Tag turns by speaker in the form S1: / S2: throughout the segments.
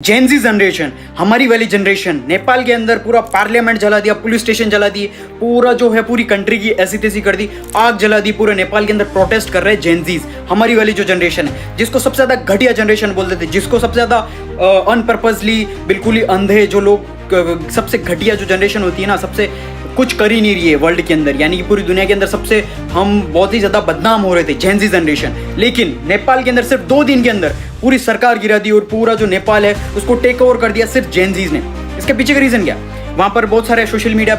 S1: Gen Z generation, हमारी वाली generation, Nepal के अंदर पूरा पार्लियामेंट जला दिया, पुलिस स्टेशन जला दिए, पूरा जो है पूरी कंट्री की ऐसी तैसी कर दी, आग जला दी। पूरे नेपाल के अंदर प्रोटेस्ट कर रहे हैं जेनजीज, हमारी वाली जो जनरेशन है, जिसको सबसे ज्यादा घटिया जनरेशन बोलते थे, जिसको सबसे ज्यादा अनपर्पजली बिल्कुल ही अंधे जो लोग, सबसे घटिया जो जनरेशन होती है ना, सबसे कुछ कर ही नहीं रही है वर्ल्ड के अंदर, यानी कि पूरी दुनिया के अंदर सबसे हम बहुत ही ज्यादा बदनाम हो रहे थे, जेनजी जनरेशन। लेकिन नेपाल के अंदर सिर्फ 2 दिन के अंदर पूरी सरकार गिरा दी और पूरा जो नेपाल है उसको टेक ओवर कर दिया सिर्फ जेनजीज ने। इसके पीछे का रीजन क्या? वहां पर बहुत सारे सोशल मीडिया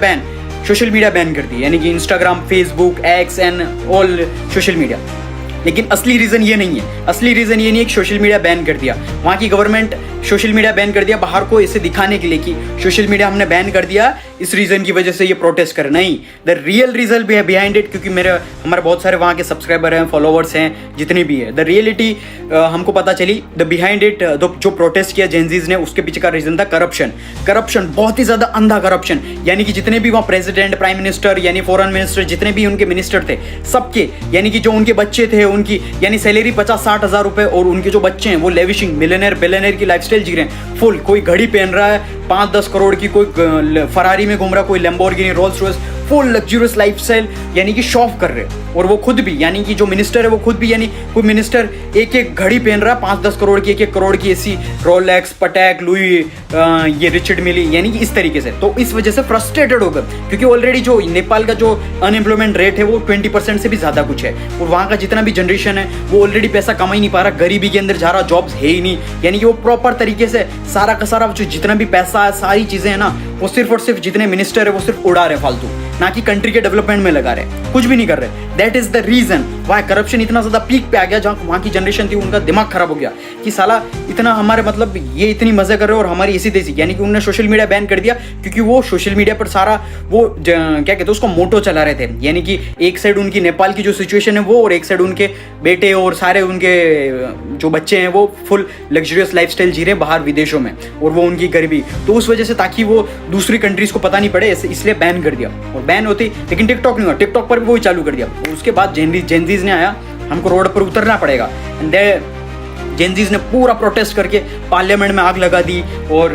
S1: बैन कर दिए, यानी कि Instagram, Facebook, x and all social media. लेकिन असली रीजन ये नहीं है, असली रीजन ये नहीं है कि सोशल मीडिया बैन कर दिया, वहाँ की गवर्नमेंट सोशल मीडिया बैन कर दिया बाहर को इसे दिखाने के लिए कि सोशल मीडिया हमने बैन कर दिया, इस रीजन की वजह से ये प्रोटेस्ट कर। नहीं, द रियल रीजन भी है बिहाइंड इट, क्योंकि हमारे बहुत सारे वहाँ के सब्सक्राइबर हैं, फॉलोवर्स हैं, जितनी भी है, द रियलिटी हमको पता चली। द बिहाइंड इट जो प्रोटेस्ट किया जेनजीज ने, उसके पीछे का रीजन था करप्शन, बहुत ही ज्यादा अंधा करप्शन। यानी कि जितने भी वहाँ प्रेसिडेंट, प्राइम मिनिस्टर, यानी फॉरेन मिनिस्टर, जितने भी उनके मिनिस्टर थे, सबके, यानी कि जो उनके बच्चे थे, उनकी यानी सैलरी 50-60 हज़ार रुपए, और उनके जो बच्चे हैं वो लेविशिंग, मिलियनेयर, बिलियनेयर की लाइफस्टाइल जी रहे हैं फुल। कोई घड़ी पहन रहा है 5-10 करोड़ की, कोई फरारी में घूम रहा है, कोई Lamborghini, Rolls Royce, full luxurious lifestyle, यानी कि शॉप कर रहे हैं। और वो खुद भी, यानी कि जो मिनिस्टर है वो खुद भी, यानी कोई मिनिस्टर एक घड़ी पहन रहा है 5-10 करोड़ की, 1-1 करोड़ की ऐसी, रोलेक्स, पटैक, लुई, ये रिचर्ड मिली, यानी कि इस तरीके से। तो इस वजह से फ्रस्ट्रेटेड हो गए, क्योंकि ऑलरेडी जो नेपाल का जो अनएम्प्लॉयमेंट रेट है वो 20% से भी ज्यादा कुछ है, और वहाँ का जितना भी जनरेशन है वो ऑलरेडी पैसा कमा ही नहीं पा रहा, गरीबी के अंदर जा रहा, जॉब्स है ही नहीं, यानी कि वो प्रॉपर तरीके से सारा का सारा जो जितना भी पैसा है, सारी चीजें है ना, वो सिर्फ और सिर्फ जितने मिनिस्टर है वो सिर्फ उड़ा रहे फालतू, ना कि कंट्री के डेवलपमेंट में लगा रहे, कुछ भी नहीं कर रहे। That is the reason why corruption इतना ज्यादा पीक पे आ गया, जहाँ वहाँ की जनरेशन थी उनका दिमाग खराब हो गया कि साला इतना हमारे, मतलब ये इतनी मजे कर रहे हो और हमारी ऐसी तैसी। यानी कि उन्होंने सोशल मीडिया बैन कर दिया, क्योंकि वो सोशल मीडिया पर सारा वो क्या कहते हैं उसको मोटो चला रहे थे, यानी कि एक साइड उनकी नेपाल की जो सिचुएशन है वो, और एक साइड उनके बेटे और सारे उनके जो बच्चे हैं वो फुल लग्जरियस लाइफस्टाइल जी रहे हैं बाहर विदेशों में, और वो उनकी गरीबी। तो उस वजह से, ताकि वो दूसरी कंट्रीज को पता नहीं पड़े, इसलिए बैन कर दिया। और बैन होती, लेकिन टिकटॉक नहीं हुआ, टिकटॉक पर भी वही चालू कर दिया। उसके बाद जेनजीज ने आया, हमको रोड पर उतरना पड़ेगा, एंड जेनजीज ने पूरा प्रोटेस्ट करके पार्लियामेंट में आग लगा दी, और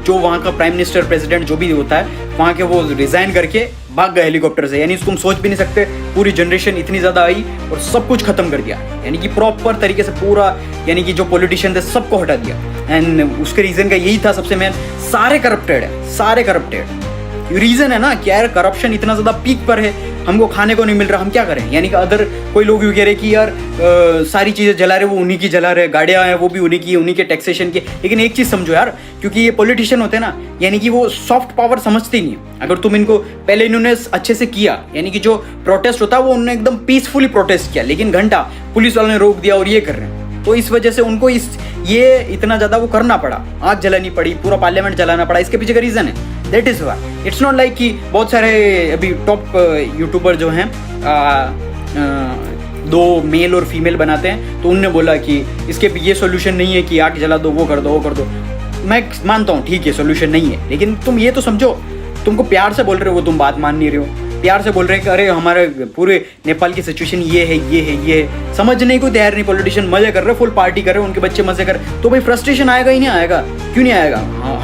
S1: जो वहाँ का प्राइम मिनिस्टर, प्रेसिडेंट जो भी होता है वहाँ के, वो रिजाइन करके भाग गए हेलीकॉप्टर से। यानी इसको हम सोच भी नहीं सकते, पूरी जनरेशन इतनी ज़्यादा आई और सब कुछ खत्म कर दिया, यानी कि प्रॉपर तरीके से पूरा, यानी कि जो पॉलिटिशियन थे सबको हटा दिया। एंड उसके रीज़न का यही था सबसे मेन, सारे करप्टेड रीजन है ना कि यार करप्शन इतना ज़्यादा पीक पर है, हमको खाने को नहीं मिल रहा, हम क्या करें। यानी कि अदर कोई लोग यूँ कह रहे कि यार सारी चीज़ें जला रहे, वो उन्हीं की जला रहे, गाड़ियाँ हैं वो भी उन्हीं की, उन्हीं के टैक्सेशन की। लेकिन एक चीज़ समझो यार, क्योंकि ये पॉलिटिशियन होते हैं ना, यानी कि वो सॉफ्ट पावर समझते ही नहीं। अगर तुम इनको पहले इन्होंने अच्छे से किया, यानी कि जो प्रोटेस्ट होता है वो उन्होंने एकदम पीसफुली प्रोटेस्ट किया, लेकिन घंटा पुलिस वालों ने रोक दिया और ये कर रहे हैं, तो इस वजह से उनको ये इतना ज़्यादा वो करना पड़ा, आग जलानी पड़ी, पूरा पार्लियामेंट जलाना पड़ा। इसके पीछे का रीज़न है, that is why. It's not like कि बहुत सारे अभी टॉप यूट्यूबर जो हैं 2 मेल और फीमेल बनाते हैं, तो उनने बोला कि इसके ये सोल्यूशन नहीं है कि आग जला दो, वो कर दो। मैं मानता हूँ ठीक है सोल्यूशन नहीं है, लेकिन तुम ये तो समझो, तुमको प्यार से बोल रहे हो, तुम बात मान नहीं रहे हो, प्यार से बोल रहे हैं कि अरे हमारे पूरे नेपाल की सिचुएशन ये है, समझने को तैयार नहीं। पॉलिटिशियन मजे कर रहे, फुल पार्टी कर रहे, उनके बच्चे मजे कर रहे, तो भाई फ्रस्ट्रेशन आएगा ही नहीं आएगा? क्यों नहीं आएगा?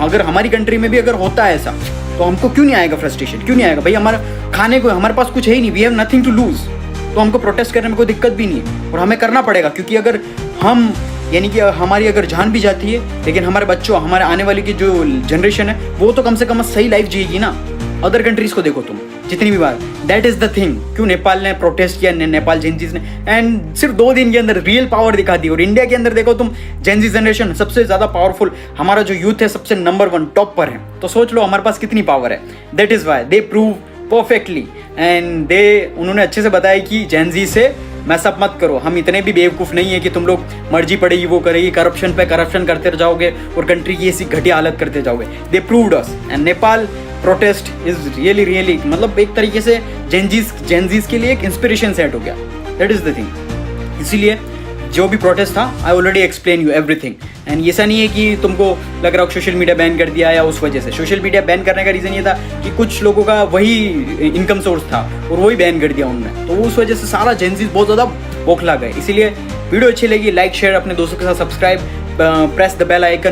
S1: अगर हमारी कंट्री में भी अगर होता है ऐसा, तो हमको क्यों नहीं आएगा फ्रस्ट्रेशन? क्यों नहीं आएगा भाई? हमारा खाने को, हमारे पास कुछ है ही नहीं, we have nothing to lose, तो हमको प्रोटेस्ट करने में कोई दिक्कत भी नहीं है, और हमें करना पड़ेगा। क्योंकि अगर हम, यानी कि हमारी अगर जान भी जाती है, लेकिन हमारे बच्चों, हमारे आने वाली की जो जनरेशन है वो तो कम से कम सही लाइफ जिएगी ना। अदर कंट्रीज को देखो तुम, जितनी भी बार, दैट इज द थिंग। क्यों नेपाल ने प्रोटेस्ट किया, नेपाल जेनजीज ने, एंड सिर्फ 2 दिन के अंदर रियल पावर दिखा दी। और इंडिया के अंदर देखो तुम, जेनजी जनरेशन सबसे ज्यादा पावरफुल, हमारा जो यूथ है सबसे नंबर 1 टॉप पर है, तो सोच लो हमारे पास कितनी पावर है। That is why they prove perfectly, and उन्होंने अच्छे से बताया कि जेनजी से मैसअप मत करो, हम इतने भी बेवकूफ़ नहीं है कि तुम लोग मर्जी पड़ेगी वो करेगी, करप्शन पे करप्शन करते जाओगे और कंट्री की ऐसी घटिया हालत करते जाओगे। They proved us, and Nepal protest is really मतलब एक तरीके से जेनजीज के लिए एक इंस्पिरेशन सेट हो गया। That is the thing. इसीलिए जो भी प्रोटेस्ट था, I already explain you everything. And ऐसा नहीं है कि तुमको लग रहा हो सोशल मीडिया बैन कर दिया या उस वजह से। सोशल मीडिया बैन करने का रीज़न ये था कि कुछ लोगों का वही इनकम सोर्स था और वही बैन कर दिया उन्होंने, तो उस वजह से सारा जेनजीज बहुत ज़्यादा बौखला गए। इसीलिए वीडियो अच्छी लगी, लाइक शेयर, अपने दोस्तों के साथ subscribe, press the bell icon.